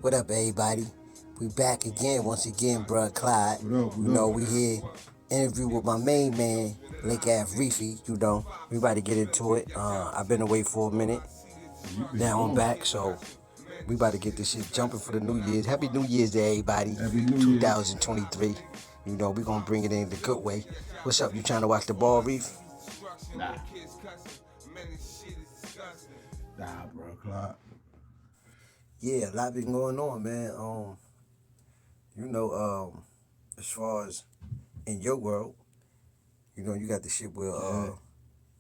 What up, everybody? We back again, once again, Bro Clyde. What up? We here. Interview with my main man, Ave Reefy. We about to get into it. I've been away for a minute. Now I'm back, so we about to get this shit jumping for the New Year's. Happy New Year's to everybody. Happy New Year. 2023. We gonna bring it in the good way. What's up? You trying to watch the ball, Reef? Nah, bro, Clyde. Yeah, a lot been going on, man. As far as in your world, you got the shit where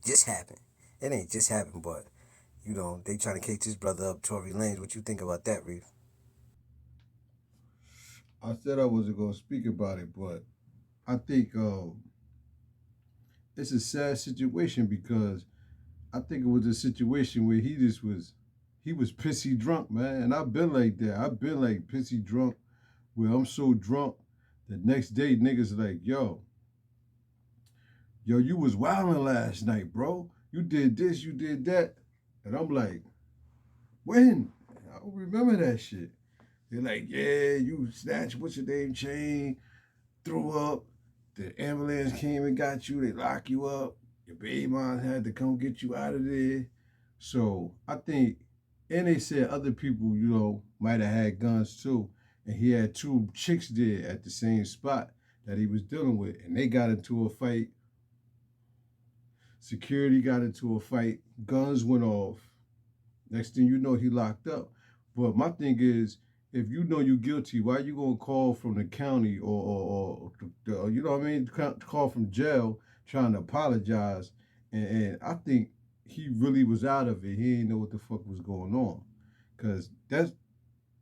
just happened. It ain't just happened, but they trying to catch his brother up, Tory Lanez. What you think about that, Reef? I said I wasn't gonna speak about it, but I think it's a sad situation because I think it was a situation where he was pissy drunk, man. And I've been like that. I've been like pissy drunk, where I'm so drunk the next day niggas like, yo, you was wilding last night, bro. You did this, you did that. And I'm like, when? I don't remember that shit. They're like, yeah, you snatched what's your name chain, threw up, the ambulance came and got you, they lock you up, your baby mom had to come get you out of there. So I think, and they said other people, might have had guns too. And he had two chicks there at the same spot that he was dealing with. And they got into a fight. Security got into a fight. Guns went off. Next thing you know, he locked up. But my thing is, if you know you're guilty, why you gonna call from the county or you know what I mean? Call from jail trying to apologize. And I think he really was out of it. He didn't know what the fuck was going on. Cause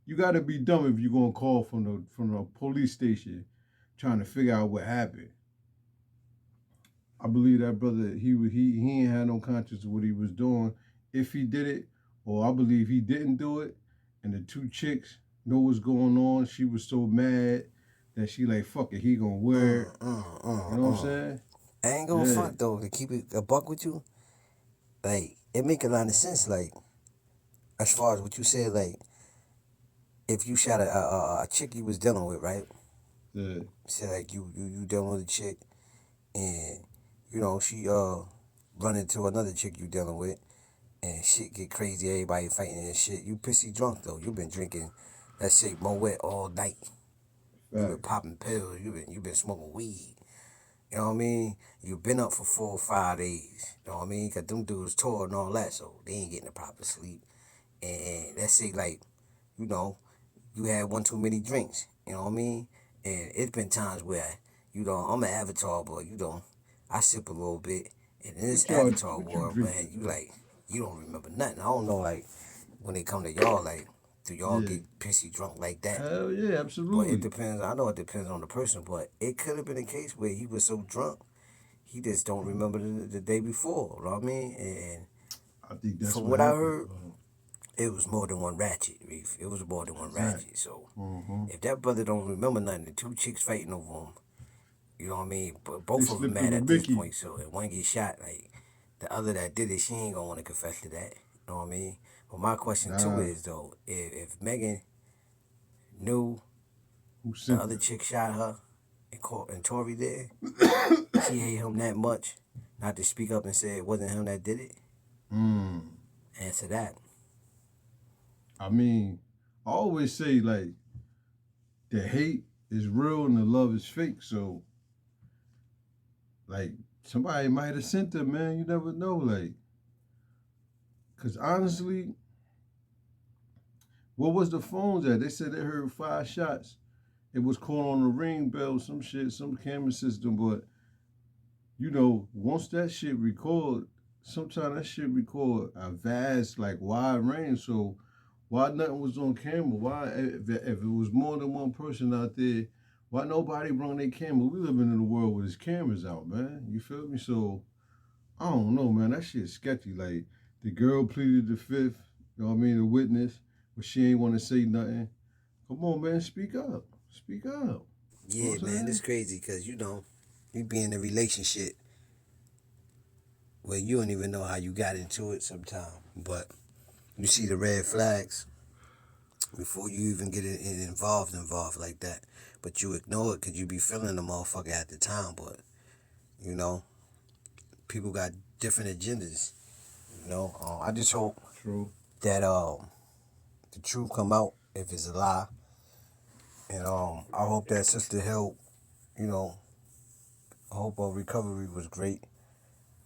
you gotta be dumb if you're gonna call from the police station trying to figure out what happened. I believe that brother, he ain't had no conscience of what he was doing if he did it, or I believe he didn't do it. And the two chicks know what's going on. She was so mad that she like, fuck it, he gonna wear it. You know what I'm saying? I ain't gonna front though, to keep it a buck with you. Like, it make a lot of sense, like, as far as what you said, like, if you shot a chick you was dealing with, right? Yeah. Say like you dealing with a chick and she run into another chick you dealing with and shit get crazy, everybody fighting and shit. You pissy drunk though. You been drinking that shit Moet all night. You been popping pills. You been smoking weed. You know what I mean? You been up for 4 or 5 days. You know what I mean? Cause them dudes tore and all that, so they ain't getting the proper sleep. And that shit like, you had one too many drinks. You know what I mean? And it's been times where, I'm an Avatar, but I sip a little bit. And in this Avatar world, man, you don't remember nothing. I don't know, like, when they come to y'all, like, do y'all get pissy drunk like that? Hell yeah, But absolutely. it depends. I know it depends on the person, but it could have been a case where he was so drunk, he just don't remember the day before. You know what I mean? And I think that's from what I happened. heard, it was more than one ratchet, Reef. It was more than one ratchet. So if that brother don't remember nothing, the two chicks fighting over him, you know what I mean? But both of them mad at this point. So if one get shot, like the other that did it, she ain't gonna want to confess to that. You know what I mean? But my question too is though, if Megan knew the other chick shot her and Tory there, she hate him that much, not to speak up and say it wasn't him that did it. Answer that. I mean, I always say like the hate is real and the love is fake. So like somebody might have sent them, man. You never know, like, cause honestly, what was the phones at? They said they heard 5 shots. It was called on the ring bell, some shit, some camera system. But once that shit record, sometimes that shit record a vast, like, wide range. So why nothing was on camera? Why, if it was more than one person out there, why nobody brought their camera? We living in a world with his cameras out, man. You feel me? So I don't know, man. That shit's sketchy. Like, the girl pleaded the fifth, you know what I mean, the witness, but she ain't want to say nothing. Come on, man, speak up. Speak up. Yeah, man, it's crazy because you be in a relationship where you don't even know how you got into it sometimes, but you see the red flags before you even get it involved like that. But you ignore it because you be feeling the motherfucker at the time. But, you know, people got different agendas. You know, I just hope that the truth come out if it's a lie. And I hope that Sister Hill, you know, I hope her recovery was great.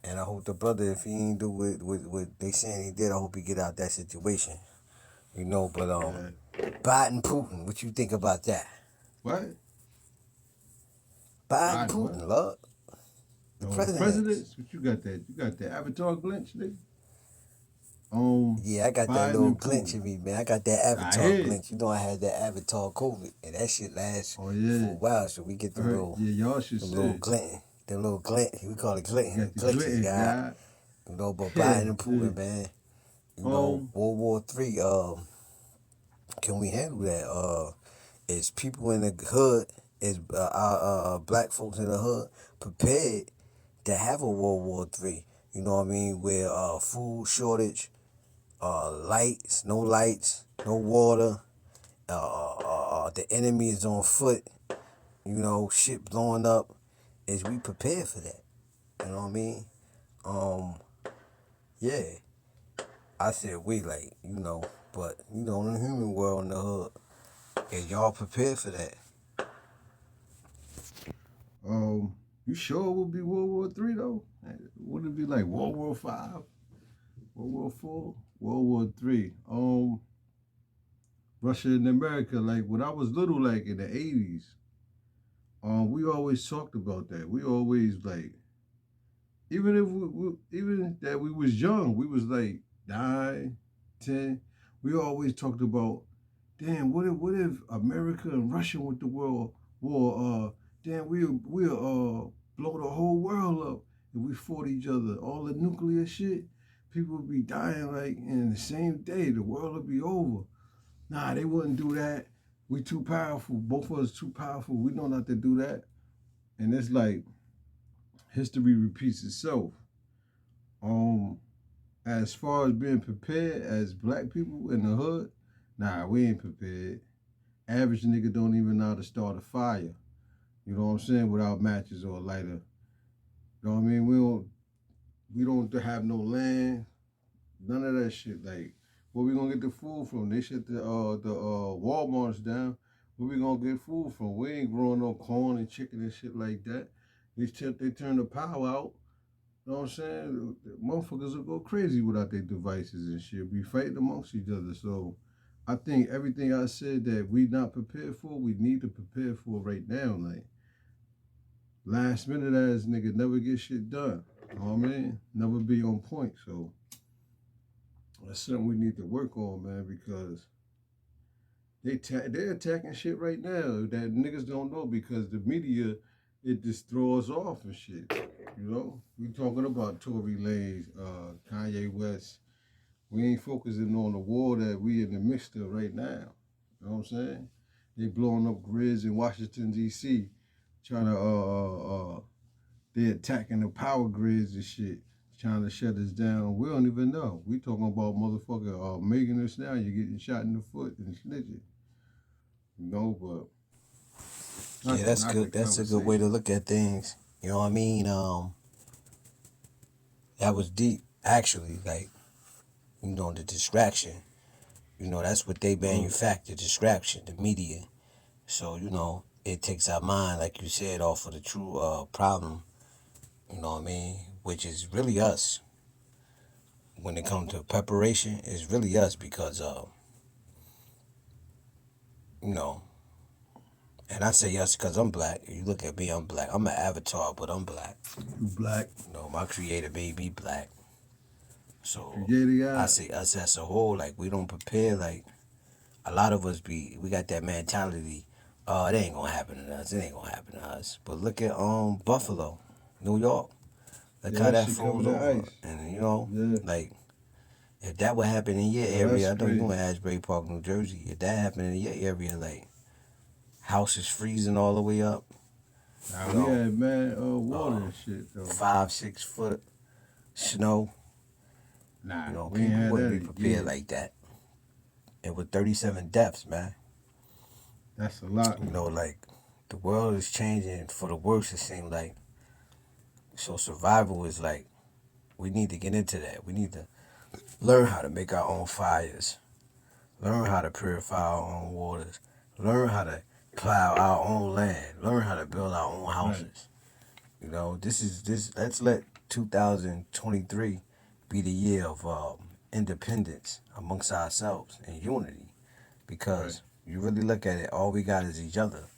And I hope the brother, if he ain't do what they saying he did, I hope he get out that situation. You know, but Biden Putin, what you think about that? What? Biden Putin, what? Lord. The presidents? What you got that? You got that avatar glitch, nigga? Yeah, I got that Biden little and glitch Putin. in me, man. I got that avatar glitch. You know, I had that avatar COVID, and that shit lasts for a while. So we get the little, y'all should the little glint, the little glint. We call it glint, glitches, guy. You know, but Biden and Putin, man. You know, World War III. Can we handle that? Is people in the hood, is our black folks in the hood prepared to have a World War III? You know what I mean? Where food shortage, lights, no water, the enemy is on foot, you know, shit blowing up. Is we prepared for that? You know what I mean? Yeah. I said we, like, you know, but, you know, in the human world in the hood, is y'all prepared for that? You sure it would be World War III though? Would it be like World War V, World War IV, World War III? Russia and America, like when I was little, like in the 80s, we always talked about that. We always like, even if even that we was young, we was like 9, 10. We always talked about, damn, what if America and Russia went to world war? Damn, we'll blow the whole world up if we fought each other. All the nuclear shit, people would be dying like in the same day. The world would be over. Nah, they wouldn't do that. We too powerful. Both of us too powerful. We know not to do that. And it's like history repeats itself. As far as being prepared as black people in the hood, nah, we ain't prepared. Average nigga don't even know how to start a fire. You know what I'm saying? Without matches or a lighter. You know what I mean? We don't have no land. None of that shit. Like, where we gonna get the food from? They shut the Walmarts down. Where we gonna get food from? We ain't growing no corn and chicken and shit like that. They turn the power out. You know what I'm saying? The motherfuckers will go crazy without their devices and shit. We fighting amongst each other. So I think everything I said that we not prepared for, we need to prepare for right now. Like, last minute ass nigga never get shit done. You know what I mean? Never be on point. So that's something we need to work on, man, because they're attacking shit right now that niggas don't know, because the media, it just throws off and shit. You know? We talking about Tory Lanez, Kanye West. We ain't focusing on the war that we in the midst of right now. You know what I'm saying? They blowing up grids in Washington, D.C., trying to, they attacking the power grids and shit, trying to shut us down. We don't even know. We talking about motherfucker Megan Thee Stallion getting shot in the foot and snitching. You know, but Yeah, that's good. That's a good way to look at things. You know what I mean? That was deep, actually. Like, you know, the distraction. You know, that's what they manufacture, distraction, the media. So, you know, it takes our mind, like you said, off of the true problem, you know what I mean? Which is really us. When it comes to preparation, it's really us because, you know, and I say us because I'm black. You look at me, I'm black. I'm an avatar, but I'm black. You black. You know, my creator made me black. So Creator, I say us as a whole, like, we don't prepare. Like, a lot of us we got that mentality. Oh, it ain't gonna happen to us. It ain't gonna happen to us. But look at Buffalo, New York. Look how that froze over. And you know, like, if that would happen in your area, I know you're in Asbury Park, New Jersey. If that happened in your area, like, houses freezing all the way up. Nah, we had mad water and shit though. 5-6 foot snow. Nah, You know, we ain't people had wouldn't that be prepared like that. and with 37 deaths, man. That's a lot. You know, like the world is changing for the worse. It seems like so. Survival is like we need to get into that. We need to learn how to make our own fires, learn how to purify our own waters, learn how to plow our own land, learn how to build our own houses. Right. You know, let's let 2023 be the year of independence amongst ourselves and unity, because you really look at it, all we got is each other.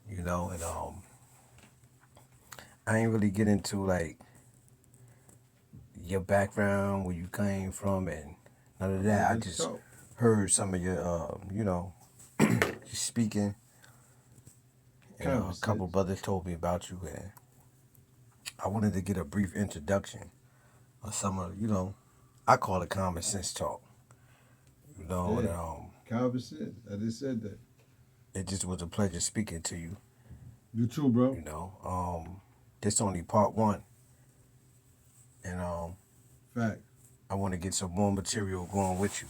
You know, and I ain't really get into like your background, where you came from, and none of that. I just heard some of your, you speaking, and a couple brothers told me about you, and I wanted to get a brief introduction of some of, I call it common sense talk. You know, Yeah. and Common sense. I just said that. it just was a pleasure speaking to you. You too, bro. You know, this only part one, and Fact. I want to get some more material going with you.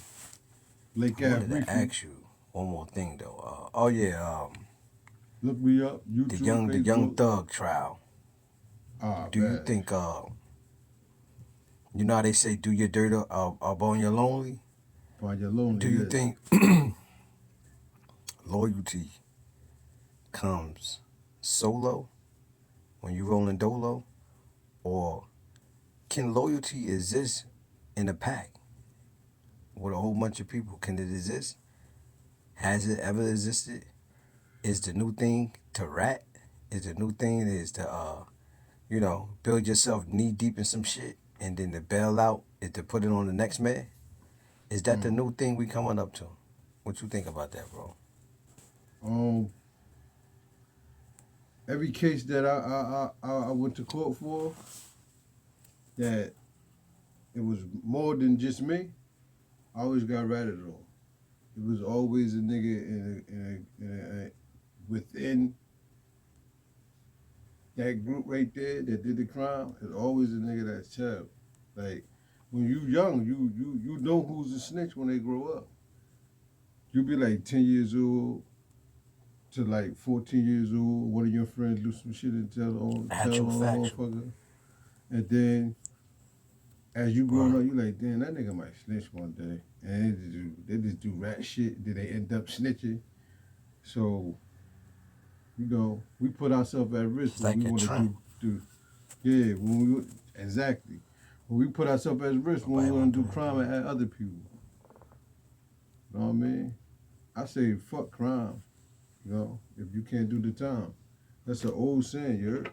Lake I Ave wanted Reefy. to ask you one more thing though. Oh yeah, Look me up. YouTube, the young thug trial. Do you bad. think you know how they say do your dirt up on your lonely? While you're lonely. Do you think loyalty comes solo when you rolling dolo, or can loyalty exist in a pack with a whole bunch of people? Can it exist? Has it ever existed? Is the new thing to rat? Is the new thing is to build yourself knee deep in some shit, and then to bail out is to put it on the next man? Is that the new thing we coming up to? What you think about that, bro? Every case that I went to court for, that it was more than just me, I always got ratted on. It was always a nigga within that group right there that did the crime. It's always a nigga that's child. Like when you young, you know who's a snitch when they grow up. You be like 10 years old to like 14 years old. One of your friends do some shit and tell on the motherfucker, and then as you growing up, you like, damn, that nigga might snitch one day, and they just do rat shit. Then they end up snitching. So, we put ourselves at risk when we want to do. Yeah, exactly. When we put ourselves at risk when we want to do crime at other people. You know what I mean? I say fuck crime. If you can't do the time, that's an old saying. You heard?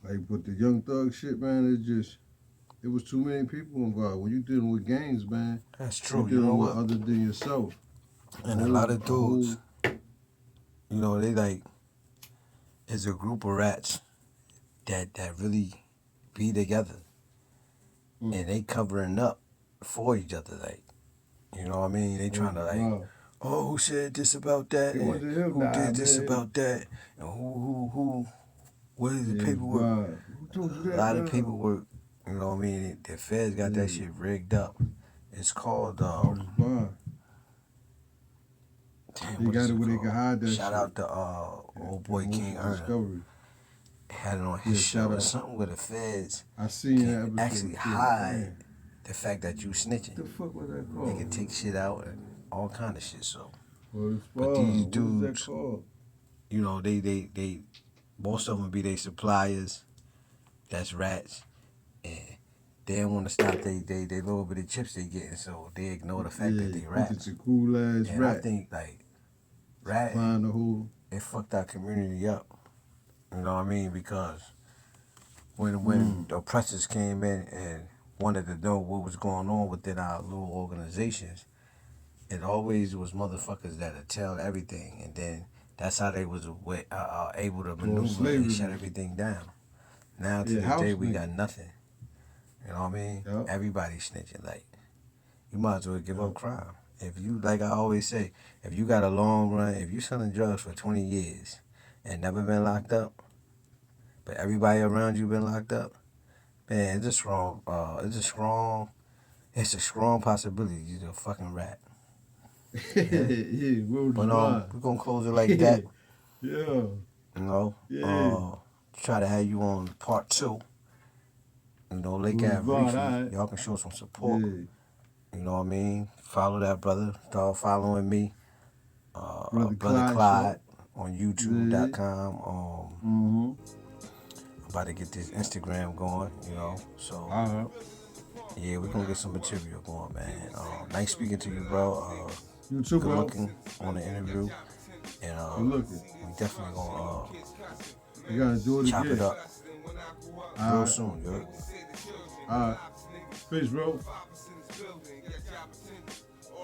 Like, but the young thug shit, man, it was too many people involved. When you dealing with gangs, man, that's true. You're dealing with other than yourself. And a lot of dudes, they like, it's a group of rats that really be together, and they covering up for each other. Like, you know what I mean? They trying to like, oh, who said this about that? And who did this about that? And who? What is the paperwork? A lot of paperwork. You know what I mean? The feds got that shit rigged up. It's called. Damn, they got it where they can hide that shit. Shout out to old boy King Erner. Had it on his show or something where the feds can actually hide the fact that you snitching. What the fuck was that called? They can take shit out and all kind of shit. So, but these dudes, they most of them be their suppliers. That's rats, and they don't want to stop they little bit of chips they getting, so they ignore the fact that they rats. It's a cool ass and rat. I think like rat, it fucked our community up. You know what I mean? Because when the oppressors came in and wanted to know what was going on within our little organizations, it always was motherfuckers that would tell everything, and then that's how they was able to maneuver and shut everything down. Now to this day we got nothing. You know what I mean? Yep. Everybody's snitching. Like, you might as well give up crime. If you, like I always say, if you got a long run, if you selling drugs for 20 years and never been locked up, but everybody around you been locked up, man, it's a strong It's a strong possibility you're a fucking rat. Yeah, But we're gonna close it like that. Yeah. You know, Yeah. try to have you on part 2. You know, Lake Ave Ave Reefy. Reefy. Y'all can show some support. Yeah. You know what I mean? Follow that brother. Start following me. Brother Brother Clyde Clyde Show. on Yeah. YouTube.com. Mm-hmm. About to get this Instagram going, you know. So All right. yeah, we're gonna get some material going, man. Nice speaking to you, bro. You too, Good bro. looking on the interview. And Good looking. we definitely gonna You gotta do it chop again. it up All real right. soon, yo. All right. Peace, bro.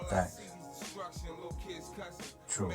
Facts. True.